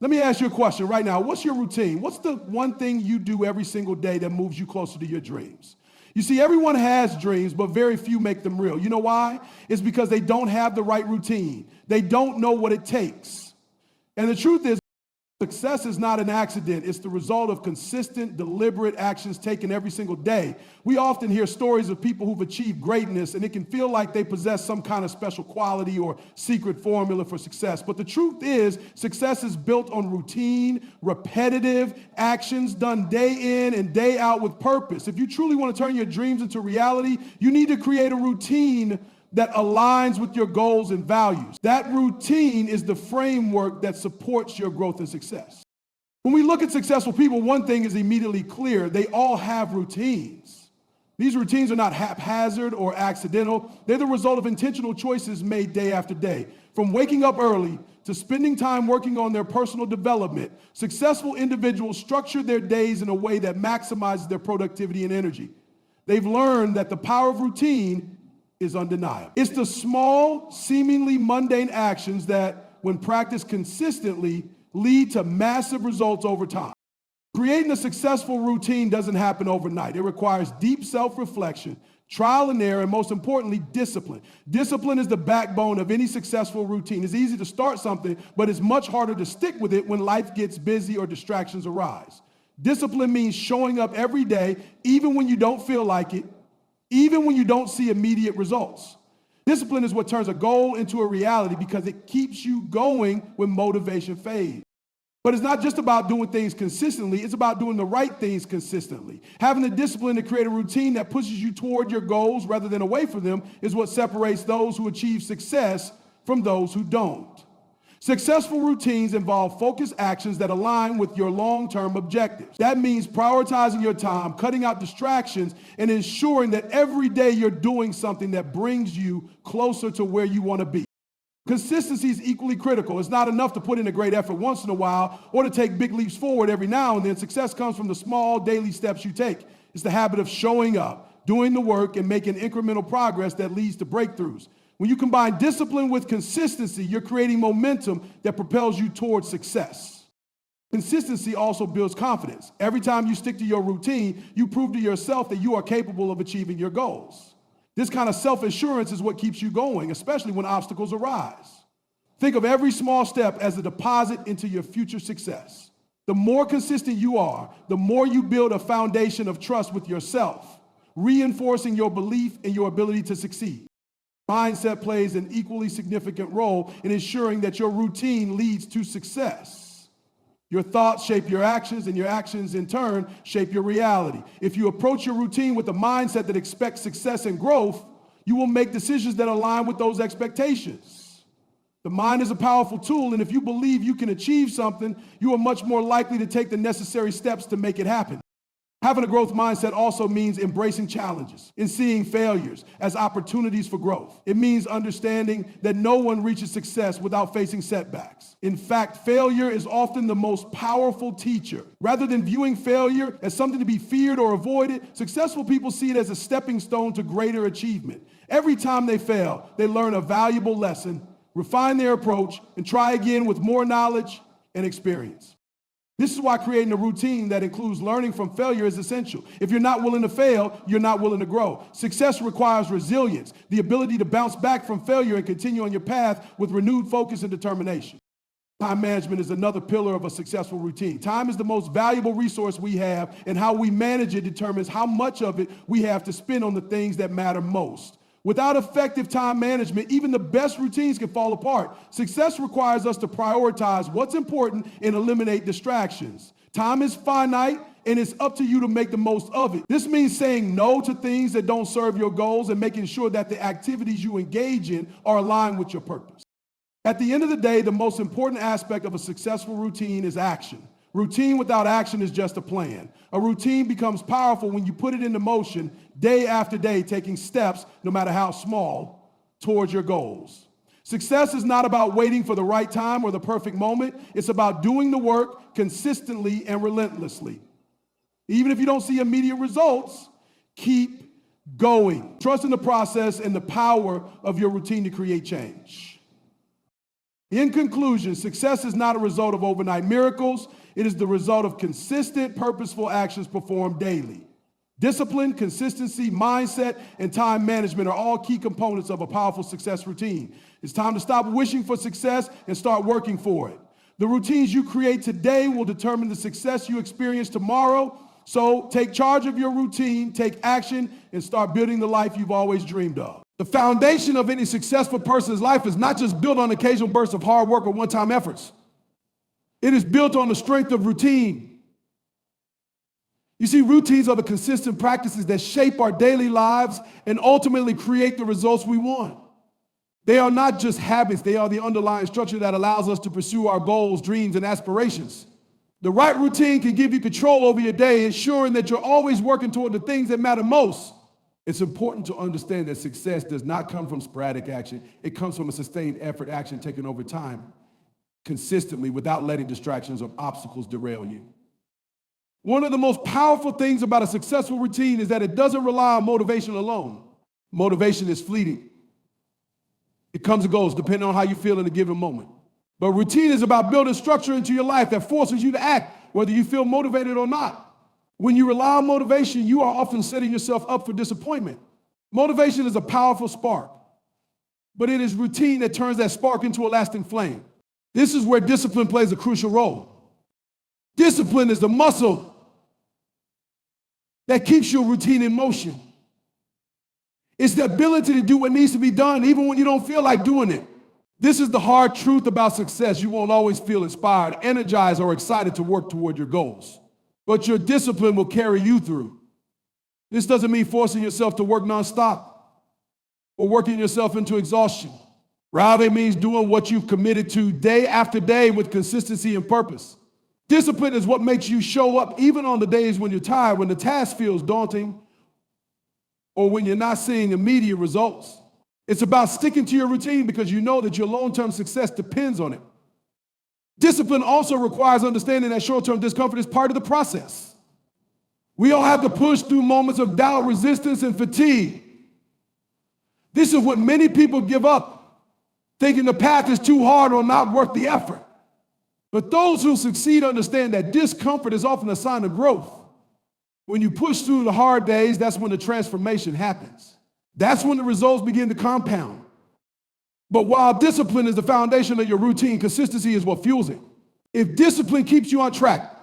Let me ask you a question right now. What's your routine? What's the one thing you do every single day that moves you closer to your dreams? You see, everyone has dreams, but very few make them real. You know why? It's because they don't have the right routine. They don't know what it takes. And the truth is, success is not an accident. It's the result of consistent, deliberate actions taken every single day. We often hear stories of people who've achieved greatness, and it can feel like they possess some kind of special quality or secret formula for success. But the truth is, success is built on routine, repetitive actions done day in and day out with purpose. If you truly want to turn your dreams into reality, you need to create a routine that aligns with your goals and values. That routine is the framework that supports your growth and success. When we look at successful people, one thing is immediately clear. They all have routines. These routines are not haphazard or accidental. They're the result of intentional choices made day after day. From waking up early to spending time working on their personal development, successful individuals structure their days in a way that maximizes their productivity and energy. They've learned that the power of routine is undeniable. It's the small, seemingly mundane actions that, when practiced consistently, lead to massive results over time. Creating a successful routine doesn't happen overnight. It requires deep self-reflection, trial and error, and most importantly, discipline. Discipline is the backbone of any successful routine. It's easy to start something, but it's much harder to stick with it when life gets busy or distractions arise. Discipline means showing up every day, even when you don't feel like it, even when you don't see immediate results. Discipline is what turns a goal into a reality because it keeps you going when motivation fades. But it's not just about doing things consistently, it's about doing the right things consistently. Having the discipline to create a routine that pushes you toward your goals rather than away from them is what separates those who achieve success from those who don't. Successful routines involve focused actions that align with your long-term objectives. That means prioritizing your time, cutting out distractions, and ensuring that every day you're doing something that brings you closer to where you want to be. Consistency is equally critical. It's not enough to put in a great effort once in a while or to take big leaps forward every now and then. Success comes from the small daily steps you take. It's the habit of showing up, doing the work, and making incremental progress that leads to breakthroughs. When you combine discipline with consistency, you're creating momentum that propels you towards success. Consistency also builds confidence. Every time you stick to your routine, you prove to yourself that you are capable of achieving your goals. This kind of self-assurance is what keeps you going, especially when obstacles arise. Think of every small step as a deposit into your future success. The more consistent you are, the more you build a foundation of trust with yourself, reinforcing your belief in your ability to succeed. Mindset plays an equally significant role in ensuring that your routine leads to success. Your thoughts shape your actions, and your actions in turn shape your reality. If you approach your routine with a mindset that expects success and growth, you will make decisions that align with those expectations. The mind is a powerful tool, and if you believe you can achieve something, you are much more likely to take the necessary steps to make it happen. Having a growth mindset also means embracing challenges and seeing failures as opportunities for growth. It means understanding that no one reaches success without facing setbacks. In fact, failure is often the most powerful teacher. Rather than viewing failure as something to be feared or avoided, successful people see it as a stepping stone to greater achievement. Every time they fail, they learn a valuable lesson, refine their approach, and try again with more knowledge and experience. This is why creating a routine that includes learning from failure is essential. If you're not willing to fail, you're not willing to grow. Success requires resilience, the ability to bounce back from failure and continue on your path with renewed focus and determination. Time management is another pillar of a successful routine. Time is the most valuable resource we have, and how we manage it determines how much of it we have to spend on the things that matter most. Without effective time management, even the best routines can fall apart. Success requires us to prioritize what's important and eliminate distractions. Time is finite, and it's up to you to make the most of it. This means saying no to things that don't serve your goals and making sure that the activities you engage in are aligned with your purpose. At the end of the day, the most important aspect of a successful routine is action. Routine without action is just a plan. A routine becomes powerful when you put it into motion day after day, taking steps, no matter how small, towards your goals. Success is not about waiting for the right time or the perfect moment. It's about doing the work consistently and relentlessly. Even if you don't see immediate results, keep going. Trust in the process and the power of your routine to create change. In conclusion, success is not a result of overnight miracles. It is the result of consistent, purposeful actions performed daily. Discipline, consistency, mindset, and time management are all key components of a powerful success routine. It's time to stop wishing for success and start working for it. The routines you create today will determine the success you experience tomorrow. So take charge of your routine, take action, and start building the life you've always dreamed of. The foundation of any successful person's life is not just built on occasional bursts of hard work or one-time efforts. It is built on the strength of routine. You see, routines are the consistent practices that shape our daily lives and ultimately create the results we want. They are not just habits, they are the underlying structure that allows us to pursue our goals, dreams, and aspirations. The right routine can give you control over your day, ensuring that you're always working toward the things that matter most. It's important to understand that success does not come from sporadic action. It comes from a sustained effort, action taken over time, consistently, without letting distractions or obstacles derail you. One of the most powerful things about a successful routine is that it doesn't rely on motivation alone. Motivation is fleeting. It comes and goes depending on how you feel in a given moment. But routine is about building structure into your life that forces you to act, whether you feel motivated or not. When you rely on motivation, you are often setting yourself up for disappointment. Motivation is a powerful spark, but it is routine that turns that spark into a lasting flame. This is where discipline plays a crucial role. Discipline is the muscle that keeps your routine in motion. It's the ability to do what needs to be done even when you don't feel like doing it. This is the hard truth about success. You won't always feel inspired, energized, or excited to work toward your goals. But your discipline will carry you through. This doesn't mean forcing yourself to work nonstop or working yourself into exhaustion. Rather, it means doing what you've committed to day after day with consistency and purpose. Discipline is what makes you show up even on the days when you're tired, when the task feels daunting, or when you're not seeing immediate results. It's about sticking to your routine because you know that your long-term success depends on it. Discipline also requires understanding that short-term discomfort is part of the process. We all have to push through moments of doubt, resistance, and fatigue. This is what many people give up, thinking the path is too hard or not worth the effort. But those who succeed understand that discomfort is often a sign of growth. When you push through the hard days, that's when the transformation happens. That's when the results begin to compound. But while discipline is the foundation of your routine, consistency is what fuels it. If discipline keeps you on track,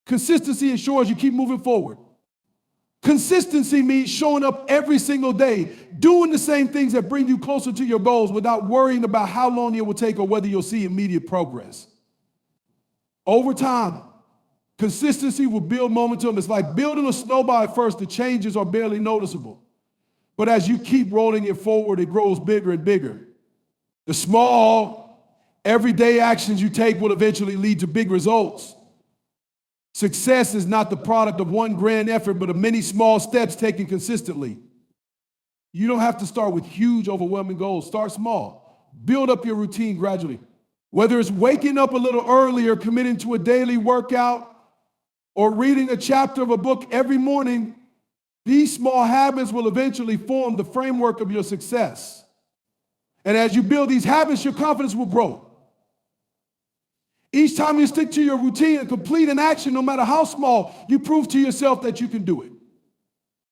consistency ensures you keep moving forward. Consistency means showing up every single day, doing the same things that bring you closer to your goals without worrying about how long it will take or whether you'll see immediate progress. Over time, consistency will build momentum. It's like building a snowball at first. The changes are barely noticeable. But as you keep rolling it forward, it grows bigger and bigger. The small, everyday actions you take will eventually lead to big results. Success is not the product of one grand effort, but of many small steps taken consistently. You don't have to start with huge, overwhelming goals. Start small. Build up your routine gradually. Whether it's waking up a little earlier, committing to a daily workout, or reading a chapter of a book every morning, these small habits will eventually form the framework of your success. And as you build these habits, your confidence will grow. Each time you stick to your routine and complete an action, no matter how small, you prove to yourself that you can do it.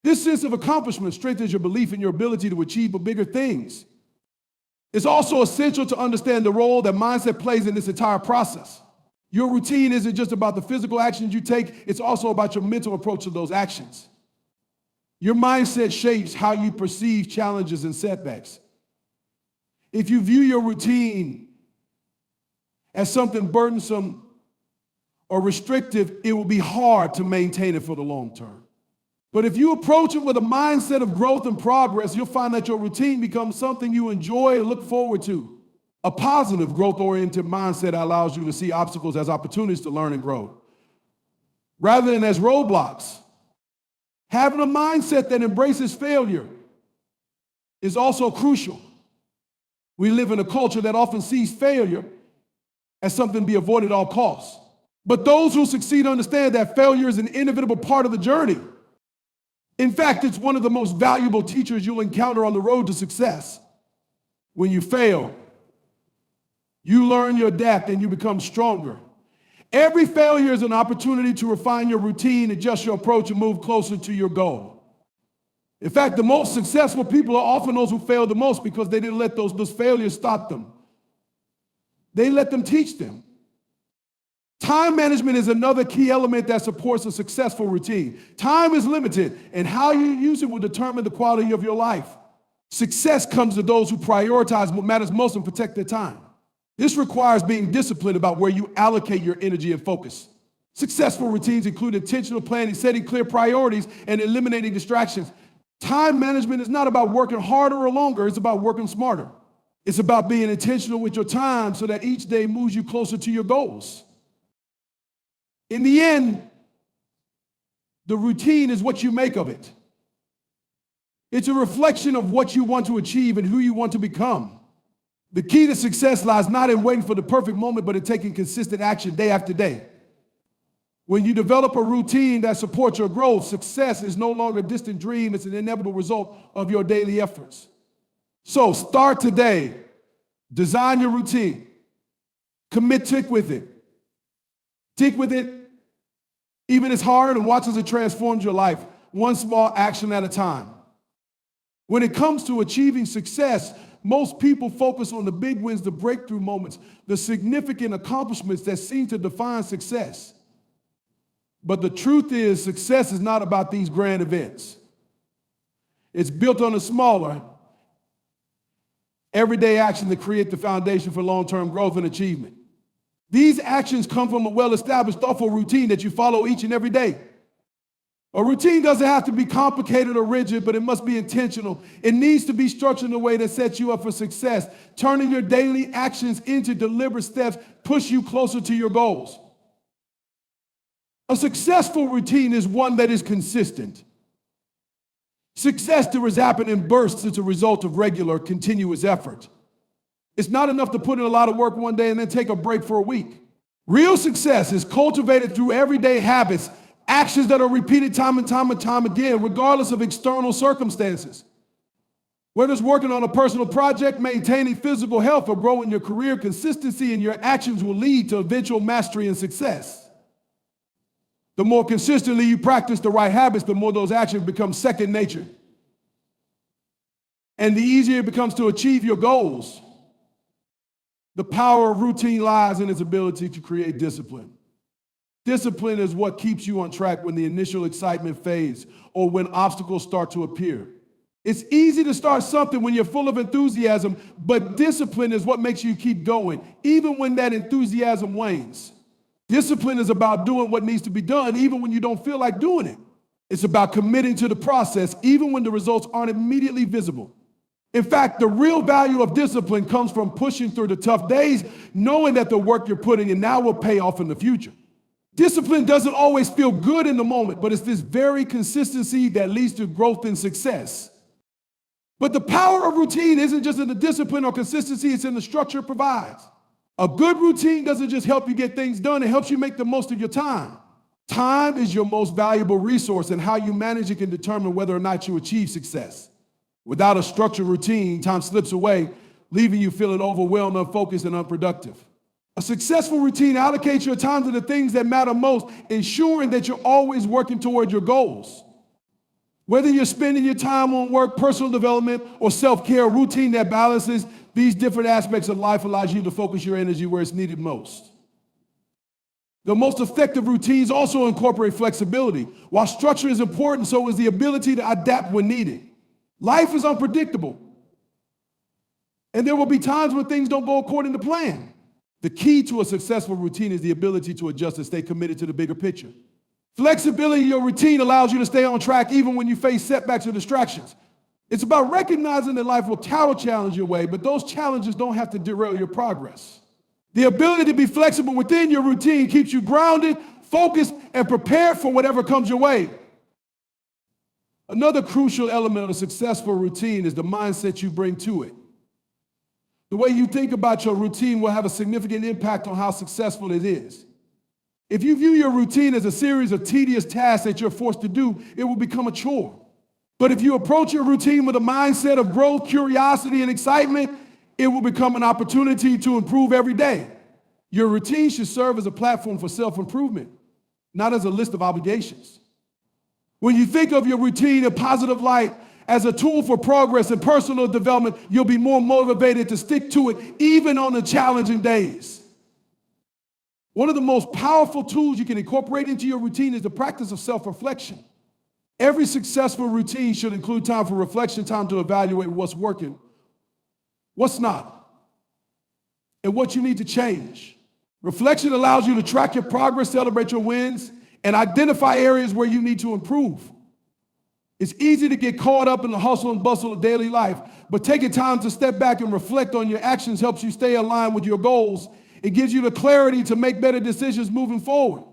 This sense of accomplishment strengthens your belief in your ability to achieve bigger things. It's also essential to understand the role that mindset plays in this entire process. Your routine isn't just about the physical actions you take, it's also about your mental approach to those actions. Your mindset shapes how you perceive challenges and setbacks. If you view your routine as something burdensome or restrictive, it will be hard to maintain it for the long term. But if you approach it with a mindset of growth and progress, you'll find that your routine becomes something you enjoy and look forward to. A positive, growth-oriented mindset allows you to see obstacles as opportunities to learn and grow, rather than as roadblocks. Having a mindset that embraces failure is also crucial. We live in a culture that often sees failure as something to be avoided at all costs. But those who succeed understand that failure is an inevitable part of the journey. In fact, it's one of the most valuable teachers you'll encounter on the road to success. When you fail, You learn, you adapt, and you become stronger. Every failure is an opportunity to refine your routine, adjust your approach, and move closer to your goal. In fact, the most successful people are often those who fail the most because they didn't let those failures stop them. They let them teach them. Time management is another key element that supports a successful routine. Time is limited, and how you use it will determine the quality of your life. Success comes to those who prioritize what matters most and protect their time. This requires being disciplined about where you allocate your energy and focus. Successful routines include intentional planning, setting clear priorities, and eliminating distractions. Time management is not about working harder or longer, it's about working smarter. It's about being intentional with your time so that each day moves you closer to your goals. In the end, the routine is what you make of it. It's a reflection of what you want to achieve and who you want to become. The key to success lies not in waiting for the perfect moment, but in taking consistent action day after day. When you develop a routine that supports your growth, success is no longer a distant dream, it's an inevitable result of your daily efforts. So start today. Design your routine. Stick with it. Stick with it, even it's hard, and watch as it transforms your life, one small action at a time. When it comes to achieving success, most people focus on the big wins, the breakthrough moments, the significant accomplishments that seem to define success. But the truth is, success is not about these grand events. It's built on the smaller, everyday action that create the foundation for long-term growth and achievement. These actions come from a well-established, thoughtful routine that you follow each and every day. A routine doesn't have to be complicated or rigid, but it must be intentional. It needs to be structured in a way that sets you up for success. Turning your daily actions into deliberate steps push you closer to your goals. A successful routine is one that is consistent. Success does happen in bursts as a result of regular, continuous effort. It's not enough to put in a lot of work one day and then take a break for a week. Real success is cultivated through everyday habits, actions that are repeated time and time again, regardless of external circumstances. Whether it's working on a personal project, maintaining physical health, or growing your career, consistency in your actions will lead to eventual mastery and success. The more consistently you practice the right habits, the more those actions become second nature. And the easier it becomes to achieve your goals. The power of routine lies in its ability to create discipline. Discipline is what keeps you on track when the initial excitement fades or when obstacles start to appear. It's easy to start something when you're full of enthusiasm, but discipline is what makes you keep going, even when that enthusiasm wanes. Discipline is about doing what needs to be done, even when you don't feel like doing it. It's about committing to the process, even when the results aren't immediately visible. In fact, the real value of discipline comes from pushing through the tough days, knowing that the work you're putting in now will pay off in the future. Discipline doesn't always feel good in the moment, but it's this very consistency that leads to growth and success. But the power of routine isn't just in the discipline or consistency, it's in the structure it provides. A good routine doesn't just help you get things done, it helps you make the most of your time. Time is your most valuable resource, and how you manage it can determine whether or not you achieve success. Without a structured routine, time slips away, leaving you feeling overwhelmed, unfocused, and unproductive. A successful routine allocates your time to the things that matter most, ensuring that you're always working toward your goals. Whether you're spending your time on work, personal development, or self-care, a routine that balances these different aspects of life allows you to focus your energy where it's needed most. The most effective routines also incorporate flexibility. While structure is important, so is the ability to adapt when needed. Life is unpredictable, and there will be times when things don't go according to plan. The key to a successful routine is the ability to adjust and stay committed to the bigger picture. Flexibility in your routine allows you to stay on track even when you face setbacks or distractions. It's about recognizing that life will challenge your way, but those challenges don't have to derail your progress. The ability to be flexible within your routine keeps you grounded, focused, and prepared for whatever comes your way. Another crucial element of a successful routine is the mindset you bring to it. The way you think about your routine will have a significant impact on how successful it is. If you view your routine as a series of tedious tasks that you're forced to do, it will become a chore. But if you approach your routine with a mindset of growth, curiosity, and excitement, It will become an opportunity to improve every day. Your routine should serve as a platform for self-improvement, not as a list of obligations. When you think of your routine in positive light as a tool for progress and personal development, you'll be more motivated to stick to it even on the challenging days. One of the most powerful tools you can incorporate into your routine is the practice of self-reflection. Every successful routine should include time for reflection, time to evaluate what's working, what's not, and what you need to change. Reflection allows you to track your progress, celebrate your wins, and identify areas where you need to improve. It's easy to get caught up in the hustle and bustle of daily life, but taking time to step back and reflect on your actions helps you stay aligned with your goals. It gives you the clarity to make better decisions moving forward.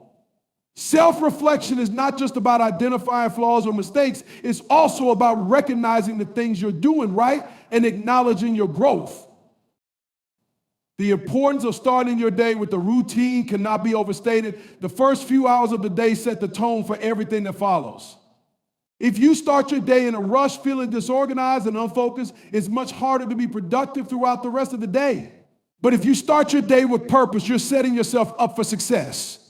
Self-reflection is not just about identifying flaws or mistakes. It's also about recognizing the things you're doing right and acknowledging your growth. The importance of starting your day with a routine cannot be overstated. The first few hours of the day set the tone for everything that follows. If you start your day in a rush, feeling disorganized and unfocused, it's much harder to be productive throughout the rest of the day. But if you start your day with purpose, you're setting yourself up for success.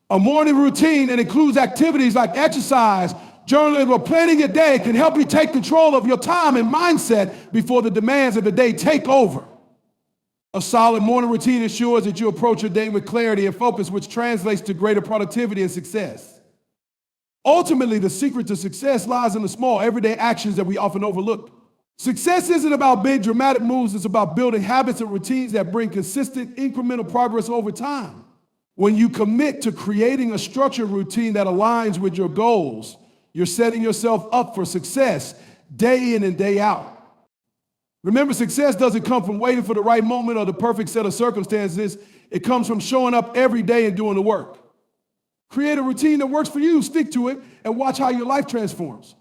A morning routine that includes activities like exercise, journaling, or planning your day can help you take control of your time and mindset before the demands of the day take over. A solid morning routine ensures that you approach your day with clarity and focus, which translates to greater productivity and success. Ultimately, the secret to success lies in the small, everyday actions that we often overlook. Success isn't about big, dramatic moves. It's about building habits and routines that bring consistent, incremental progress over time. When you commit to creating a structured routine that aligns with your goals, you're setting yourself up for success day in and day out. Remember, success doesn't come from waiting for the right moment or the perfect set of circumstances. It comes from showing up every day and doing the work. Create a routine that works for you, stick to it, and watch how your life transforms.